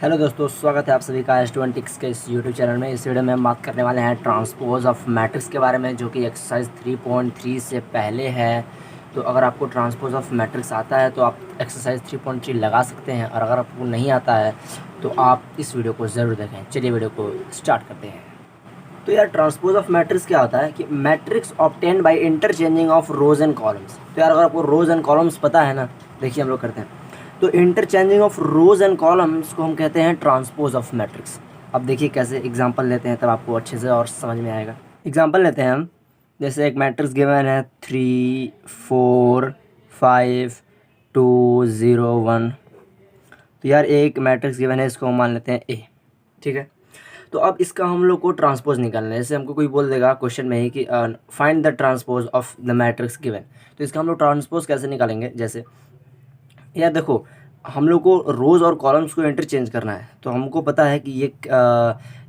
Hello दोस्तों, स्वागत है आप सभी का S20 के इस यूट्यूब चैनल में। इस वीडियो में हम बात करने वाले हैं ट्रांसपोज ऑफ मैट्रिक्स के बारे में, जो कि एक्सरसाइज 3.3 से पहले है। तो अगर आपको ट्रांसपोज ऑफ मैट्रिक्स आता है तो आप एक्सरसाइज 3.3 लगा सकते हैं, और अगर आपको नहीं आता है तो आप इस वीडियो को ज़रूर देखें। चलिए वीडियो को स्टार्ट करते हैं। तो यार, ट्रांसपोज ऑफ मैट्रिक्स क्या होता है कि matrix obtained by interchanging of rose and columns. तो यार, अगर आपको रोज एंड कॉलम्स पता है ना, देखिए हम लोग करते हैं। तो interchanging of rose and columns को हम कहते हैं ट्रांसपोज ऑफ मैट्रिक्स। अब देखिए कैसे एग्जांपल लेते हैं, तब आपको अच्छे से और समझ में आएगा। एग्जांपल लेते हैं हम, जैसे एक मैट्रिक्स गिवन है 3 4 5 2 0 1। तो यार एक मैट्रिक्स गिवन है, इसको हम मान लेते हैं ए, ठीक है। तो अब इसका हम लोग को ट्रांसपोज निकालना है। जैसे हमको कोई बोल देगा क्वेश्चन में ही कि find the transpose of the matrix given, तो इसका हम लोग ट्रांसपोज कैसे निकालेंगे। जैसे यार देखो, हम लोग को रोज़ और कॉलम्स को इंटरचेंज करना है। तो हमको पता है कि ये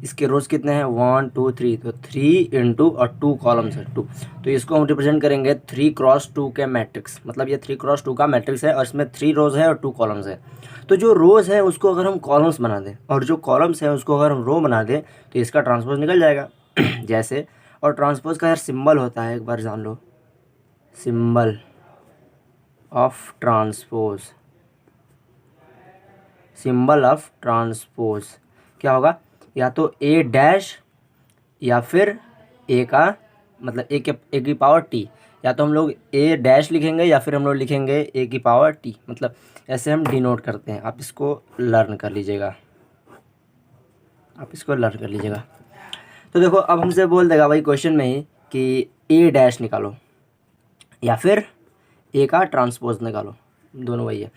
इसके रोज़ कितने हैं, 1 2 3। तो 3 इंटू और 2 कॉलम्स है 2। तो इसको हम रिप्रेजेंट करेंगे 3x2 के मैट्रिक्स। मतलब ये 3x2 का मैट्रिक्स है और इसमें 3 रोज़ है और 2 कॉलम्स है। तो जो रोज़ है उसको अगर हम कॉलम्स बना दें और जो कॉलम्स हैं उसको अगर हम रो बना दें तो इसका ट्रांसपोज निकल जाएगा। जैसे, और ट्रांसपोज का यार सिंबल होता है, एक बार जान लो, symbol of transpose. Symbol of transpose क्या होगा, या तो ए डैश या फिर ए का मतलब ए की पावर टी। या तो हम लोग ए डैश लिखेंगे या फिर हम लोग लिखेंगे ए की पावर टी। मतलब ऐसे हम डिनोट करते हैं। आप इसको लर्न कर लीजिएगा, तो देखो अब हमसे बोल देगा भाई क्वेश्चन में ही कि ए डैश निकालो या फिर ए का ट्रांसपोज निकालो, दोनों वही है।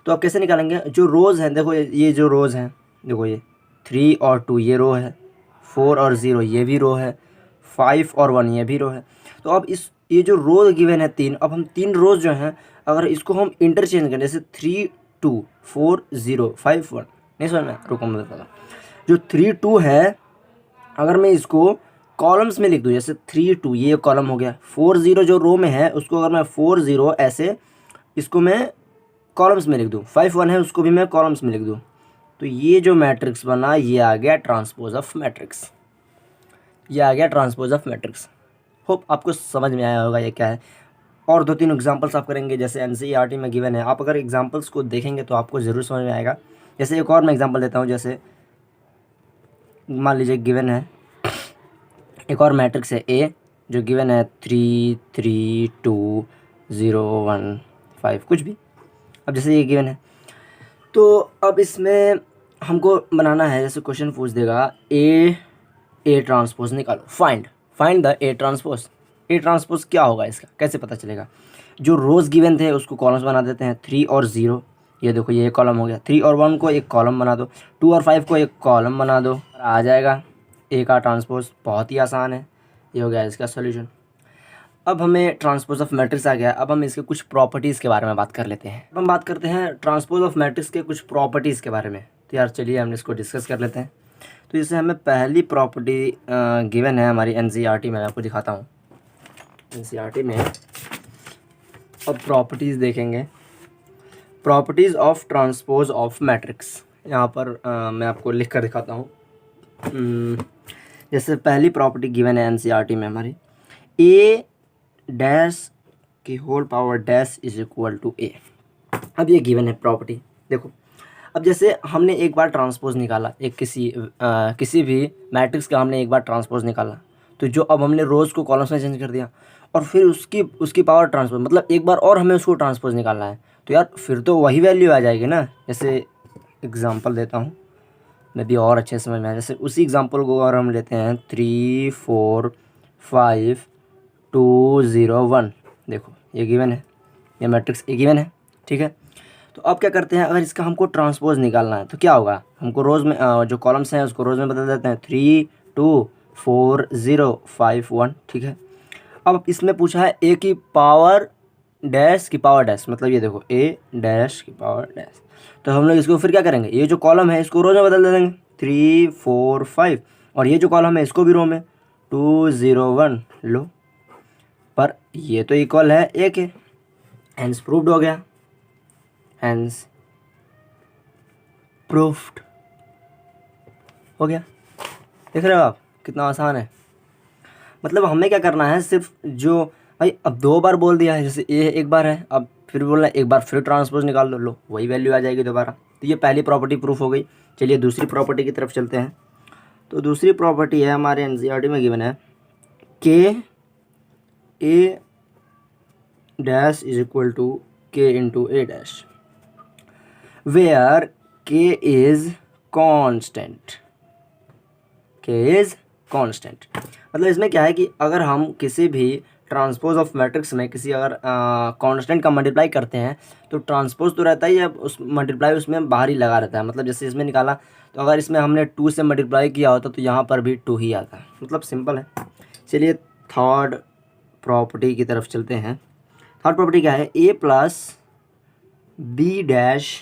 तो अब कैसे निकालेंगे, जो रोज़ हैं, देखो ये जो रोज़ हैं, देखो ये 3 और 2 ये रो है, 4 और 0 ये भी रो है, 5 और 1 ये भी रो है। तो अब ये जो रोज़ गिवन है 3, अब हम 3 रोज़ जो हैं अगर इसको हम इंटरचेंज करें, जैसे 3 2 4 0 5 1, नहीं समझ में, रुको मैं बताता हूँ। जो 3 2 है, अगर मैं इसको कॉलम्स में लिख दूँ, जैसे 3 2 ये कॉलम हो गया, 4 0 जो रो में है उसको अगर मैं 4 0 ऐसे इसको मैं कॉलम्स में लिख दूँ, 5 1 है उसको भी मैं कॉलम्स में लिख दूँ, तो ये जो मैट्रिक्स बना ये आ गया ट्रांसपोज ऑफ मैट्रिक्स। होप आपको समझ में आया होगा ये क्या है। और 2-3 एग्जांपल्स आप करेंगे, जैसे एनसीईआरटी में गिवन है, आप अगर एग्जांपल्स को देखेंगे तो आपको ज़रूर समझ में आएगा। जैसे एक और मैं एग्जांपल देता हूँ, जैसे मान लीजिए गिवन है एक और मैट्रिक्स है ए, जो गिवन है 3 3 2 0 1 5 कुछ भी। अब जैसे ये गिवन है, तो अब इसमें हमको बनाना है, जैसे क्वेश्चन पूछ देगा ए ट्रांसपोज निकालो, फाइंड द ए ट्रांसपोज क्या होगा, इसका कैसे पता चलेगा। जो रोज़ गिवन थे उसको कॉलम्स बना देते हैं, 3 और 0, ये देखो ये कॉलम हो गया। 3 और 1 को एक कॉलम बना दो, 2 और 5 को एक कॉलम बना दो, आ जाएगा ए का ट्रांसपोज। बहुत ही आसान है, ये हो गया इसका सोल्यूशन। अब हमें ट्रांसपोज ऑफ मैट्रिक्स आ गया। अब हम इसके कुछ प्रॉपर्टीज़ के बारे में बात कर लेते हैं। अब हम बात करते हैं ट्रांसपोज ऑफ मैट्रिक्स के कुछ प्रॉपर्टीज़ के बारे में। तो यार चलिए हम इसको डिस्कस कर लेते हैं। तो जैसे हमें पहली प्रॉपर्टी गिवन है हमारी एनसीईआरटी में, आपको दिखाता हूँ एनसीईआरटी में। अब प्रॉपर्टीज़ देखेंगे, properties of transpose of matrix. यहाँ पर मैं आपको लिख कर दिखाता हूँ। जैसे पहली प्रॉपर्टी गिवन है एनसीईआरटी में हमारी, ए डैश की whole power dash is equal to a. अब ये गिवन है प्रॉपर्टी, देखो। अब जैसे हमने एक बार ट्रांसपोज निकाला, एक किसी भी मैट्रिक्स का हमने एक बार ट्रांसपोज निकाला, तो जो अब हमने रोज़ को कॉलम्स में चेंज कर दिया और फिर उसकी पावर ट्रांसपोज, मतलब एक बार और हमें उसको ट्रांसपोज निकालना है, तो यार फिर तो वही वैल्यू आ जाएगी ना। जैसे एग्जांपल देता हूँ मैं भी और अच्छे से समझ में आया। जैसे उसी एग्जांपल को और हम लेते हैं 3 4 5 2 0 1। देखो ये गिवन है, ये मैट्रिक्स ए गिवन है, ठीक है। तो अब क्या करते हैं, अगर इसका हमको ट्रांसपोज निकालना है तो क्या होगा, हमको रोज़ में जो कॉलम्स हैं उसको रोज़ में बदल देते हैं, 3 2 4 0 5 1, ठीक है। अब इसमें पूछा है ए की पावर डैश की पावर डैश, मतलब ये देखो ए डैश की पावर डैश। तो हम लोग इसको फिर क्या करेंगे, ये जो कॉलम है इसको रोज़ में बदल देंगे, 3 4 5, और ये जो कॉलम है इसको भी रो में 2 0 1 लो। पर ये तो इक्वल है ए के, हेंस प्रूव्ड हो गया, हेंस प्रूफ्ड। हो गया। देख रहे हो आप कितना आसान है। मतलब हमें क्या करना है, सिर्फ जो भाई अब 2 बार बोल दिया है, जैसे ए एक बार है, अब फिर बोलना एक बार फिर ट्रांसपोज निकाल लो, वही वैल्यू आ जाएगी दोबारा। तो ये पहली प्रॉपर्टी प्रूफ हो गई। चलिए दूसरी प्रॉपर्टी की तरफ चलते हैं। तो दूसरी प्रॉपर्टी है हमारे एनसीईआरटी में गिवन है के ए डैश इज इक्वल टू के इंटू ए डैश वेयर के इज कांस्टेंट। के इज कांस्टेंट मतलब इसमें क्या है कि अगर हम किसी भी ट्रांसपोज ऑफ मैट्रिक्स में किसी अगर कांस्टेंट का मल्टीप्लाई करते हैं तो ट्रांसपोज तो रहता ही है, उस मल्टीप्लाई उसमें बाहर ही लगा रहता है। मतलब जैसे इसमें निकाला तो अगर इसमें हमने 2 से मल्टीप्लाई किया होता तो यहाँ पर भी 2 ही आता है। मतलब सिंपल है। चलिए थर्ड प्रॉपर्टी की तरफ चलते हैं। थर्ड प्रॉपर्टी क्या है, a plus b dash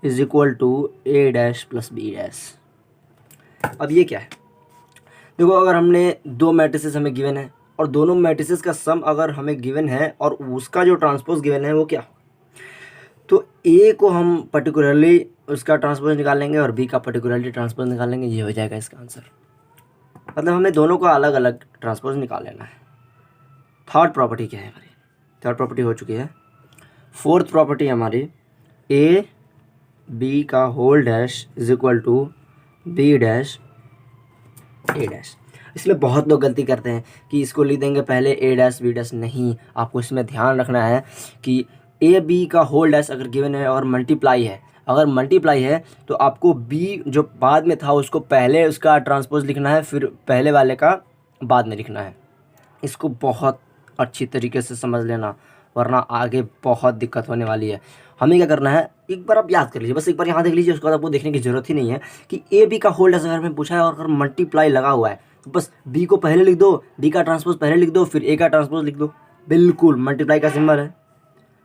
is equal to A dash plus b dash. अब ये क्या है, देखो अगर हमने 2 मैट्रिसेस हमें गिवन है और दोनों मैट्रिसेस का सम अगर हमें गिवन है और उसका जो ट्रांसपोज गिवन है वो क्या, तो ए को हम पर्टिकुलरली उसका ट्रांसपोज निकालेंगे और बी का पर्टिकुलरली ट्रांसपोज निकालेंगे, ये हो जाएगा इसका आंसर। मतलब हमें दोनों का अलग अलग ट्रांसपोज निकाल लेना है। थर्ड प्रॉपर्टी क्या है हमारी, थर्ड प्रॉपर्टी हो चुकी है। फोर्थ प्रॉपर्टी हमारी ए बी का whole dash is equal to B dash A dash. इसमें बहुत लोग गलती करते हैं कि इसको लिख देंगे पहले ए डैश बी डैश। नहीं, आपको इसमें ध्यान रखना है कि ए बी का होल डैश अगर गिवन है और मल्टीप्लाई है, अगर मल्टीप्लाई है तो आपको बी जो बाद में था उसको पहले उसका ट्रांसपोज लिखना है, फिर पहले वाले का बाद में लिखना है। इसको बहुत अच्छी तरीके से समझ लेना, वरना आगे बहुत दिक्कत होने वाली है। हमें क्या करना है, एक बार आप याद कर लीजिए, बस एक बार यहाँ देख लीजिए, उसके बाद आपको देखने की ज़रूरत ही नहीं है कि ए बी का होल डैश अगर हमें पूछा है और अगर मल्टीप्लाई लगा हुआ है तो बस बी को पहले लिख दो, बी का ट्रांसपोज पहले लिख दो, फिर ए का ट्रांसपोज लिख दो। बिल्कुल मल्टीप्लाई का सिंबल है,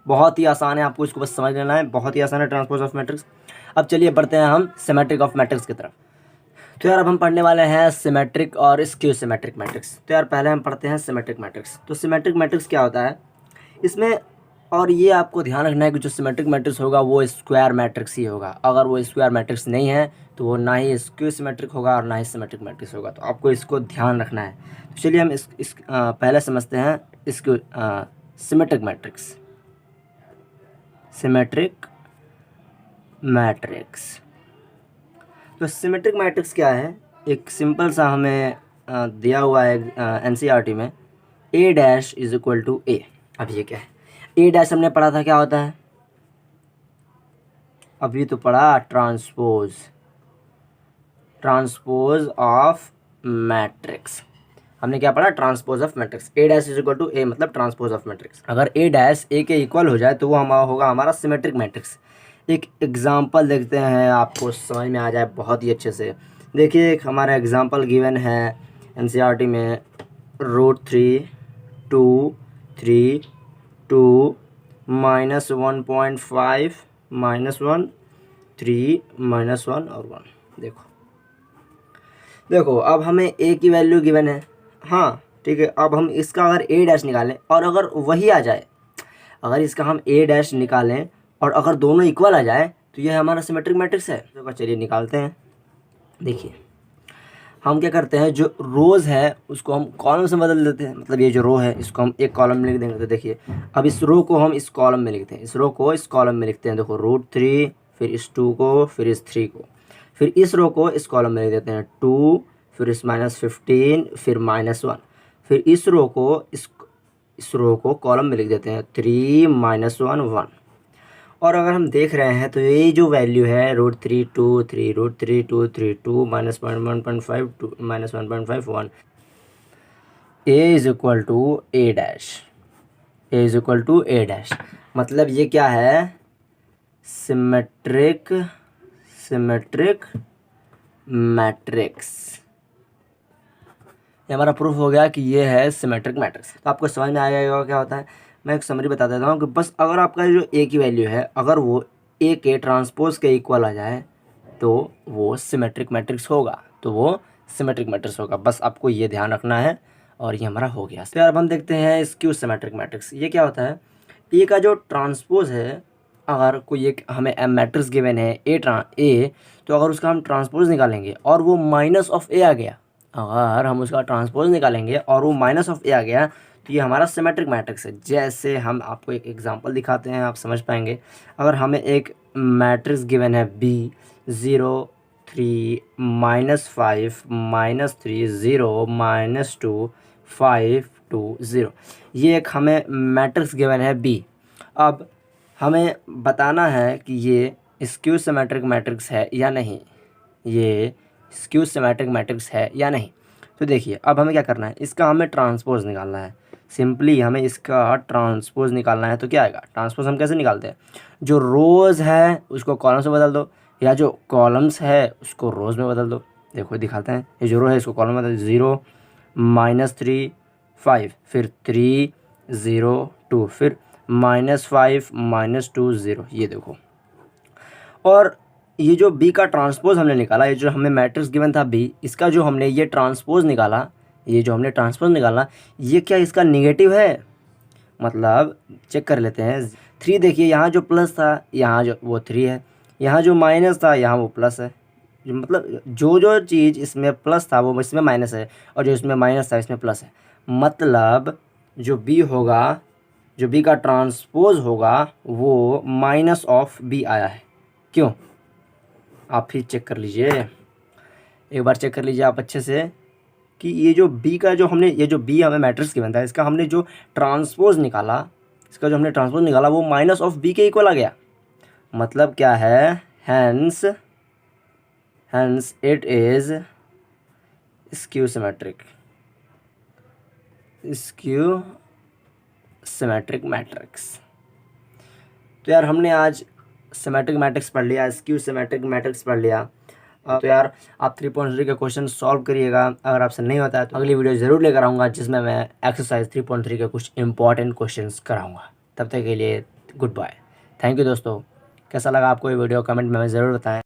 बहुत ही आसान है, आपको इसको बस समझ लेना है, बहुत ही आसान है ट्रांसपोज ऑफ मैट्रिक्स। अब चलिए बढ़ते हैं हम सिमेट्रिक ऑफ मैट्रिक्स की तरफ। तो यार अब हम पढ़ने वाले हैं सिमेट्रिक और स्क्यू सिमेट्रिक मैट्रिक्स। तो यार पहले हम पढ़ते हैं सिमेट्रिक मैट्रिक्स। तो सिमेट्रिक मैट्रिक्स क्या होता है इसमें, और ये आपको ध्यान रखना है कि जो सिमेट्रिक मैट्रिक्स होगा वो स्क्वायर मैट्रिक्स ही होगा। अगर वो स्क्वायर मैट्रिक्स नहीं है तो वो ना ही स्क्यू सिमेट्रिक होगा और ना ही सिमेट्रिक मैट्रिक्स होगा। तो आपको इसको ध्यान रखना है। तो चलिए हम पहले समझते हैं इसको सिमेट्रिक मैट्रिक्स। सिमेट्रिक मैट्रिक्स, तो सिमेट्रिक मैट्रिक्स क्या है, एक सिंपल सा हमें दिया हुआ है एनसीईआरटी में, ए dash is equal to a. अब ये क्या है, ए डैश हमने पढ़ा था क्या होता है, अभी तो पढ़ा ट्रांसपोज, ट्रांसपोज ऑफ मैट्रिक्स। हमने क्या पढ़ा, transpose of matrix. A dash is equal to a मतलब ट्रांसपोज ऑफ मैट्रिक्स। अगर ए डैश ए के इक्वल हो जाए तो वो हमारा होगा हमारा सिमेट्रिक मैट्रिक्स। एक एग्जांपल देखते हैं, आपको समझ में आ जाए बहुत ही अच्छे से। देखिए एक हमारा एग्जांपल गिवन है एनसीईआरटी में, √3 2 3 2 -1.5 -1 3 -1 और 1। देखो अब हमें ए की वैल्यू गिवन है, हाँ ठीक है। अब हम इसका अगर ए डैश निकालें और अगर वही आ जाए, अगर इसका हम ए डैश निकालें और अगर दोनों इक्वल आ जाए तो ये हमारा सिमेट्रिक मैट्रिक्स है। तो चलिए निकालते हैं। देखिए हम क्या करते हैं, जो रोज़ है उसको हम कॉलम से बदल देते हैं। मतलब ये जो रो है इसको हम एक कॉलम में लिख देंगे। तो देखिए अब इस रो को हम इस कॉलम में लिखते हैं, इस रो को इस कॉलम में लिखते हैं। देखो √3, फिर इस 2 को, फिर इस 3 को, फिर इस रो को इस कॉलम में लिख देते हैं 2, फिर इस -15, फिर -1, फिर इस रो को कॉलम में लिख देते हैं 3 -1 1। और अगर हम देख रहे हैं तो ये जो वैल्यू है √3 2 3 √3 2 3 2 -1.5 2 -1.5 1, A is equal to A dash, A is equal to A dash. मतलब ये क्या है, सिमेट्रिक मैट्रिक्स। ये हमारा प्रूफ हो गया कि ये है सिमेट्रिक मैट्रिक्स। तो आपको समझ में आ जाएगा क्या होता है। मैं एक समरी बता देता हूँ कि बस अगर आपका जो ए की वैल्यू है अगर वो ए के ट्रांसपोज के इक्वल आ जाए तो वो सिमेट्रिक मैट्रिक्स होगा, तो वो सिमेट्रिक मैट्रिक्स होगा। बस आपको ये ध्यान रखना है और ये हमारा हो गया। तो यार अब हम देखते हैं स्क्यू सिमेट्रिक मैट्रिक्स। ये क्या होता है, ए का जो ट्रांसपोज है अगर कोई एक हमें मैट्रिक्स गिवन है ए, तो अगर उसका हम ट्रांसपोज निकालेंगे और वो माइनस ऑफ ए आ गया, अगर हम उसका ट्रांसपोज निकालेंगे और वो माइनस ऑफ ए आ गया, तो ये हमारा सिमेट्रिक मैट्रिक्स है। जैसे हम आपको एक एग्जांपल दिखाते हैं, आप समझ पाएंगे। अगर हमें एक मैट्रिक्स गिवन है बी 0 3 -5 -3 0 -2 5 2 0, ये एक हमें मैट्रिक्स गिवन है बी। अब हमें बताना है कि ये स्क्यू सिमेट्रिक मैट्रिक्स है या नहीं, ये स्क्यू सिमेट्रिक मैट्रिक्स है या नहीं। तो देखिए अब हमें क्या करना है, इसका हमें ट्रांसपोज निकालना है। सिंपली हमें इसका ट्रांसपोज निकालना है। तो क्या आएगा ट्रांसपोज, हम कैसे निकालते हैं, जो रोज़ है उसको कॉलम्स में बदल दो, या जो कॉलम्स है उसको रोज़ में बदल दो। देखो दिखाते हैं, ये जो रो है इसको कॉलम में बदल, 0 -3 5, फिर 3 0 2, फिर -5 -2 0, ये देखो। और ये जो बी का ट्रांसपोज हमने निकाला, ये जो हमें मैट्रिक्स गिवन था बी, इसका जो हमने ये ट्रांसपोज निकाला, ये जो हमने ट्रांसपोज निकाला, ये क्या इसका निगेटिव है? मतलब चेक कर लेते हैं। 3 देखिए, यहाँ जो प्लस था यहाँ जो वो 3 है, यहाँ जो माइनस था यहाँ वो प्लस है। मतलब जो चीज़ इसमें प्लस था वो इसमें माइनस है, और जो इसमें माइनस था इसमें प्लस है। मतलब जो बी होगा, जो बी का ट्रांसपोज होगा वो माइनस ऑफ बी आया है। क्यों? आप फिर चेक कर लीजिए, एक बार चेक कर लीजिए आप अच्छे से, कि ये जो बी का जो हमने, ये जो बी हमें मैट्रिक्स गिवन था, इसका हमने जो ट्रांसपोज निकाला, इसका जो हमने ट्रांसपोज निकाला वो माइनस ऑफ बी के इक्वल आ गया। मतलब क्या है, hence it is skew symmetric matrix. तो यार हमने आज सिमेट्रिक मैट्रिक्स पढ़ लिया, स्क्यू सिमेट्रिक मैट्रिक्स पढ़ लिया। तो यार आप 3.3 के क्वेश्चन सॉल्व करिएगा। अगर आपसे नहीं होता है तो अगली वीडियो ज़रूर लेकर आऊँगा, जिसमें मैं एक्सरसाइज 3.3 के कुछ इंपॉर्टेंट क्वेश्चंस कराऊँगा। तब तक के लिए गुड बाय, थैंक यू दोस्तों। कैसा लगा आपको ये वीडियो, कमेंट में ज़रूर बताएं।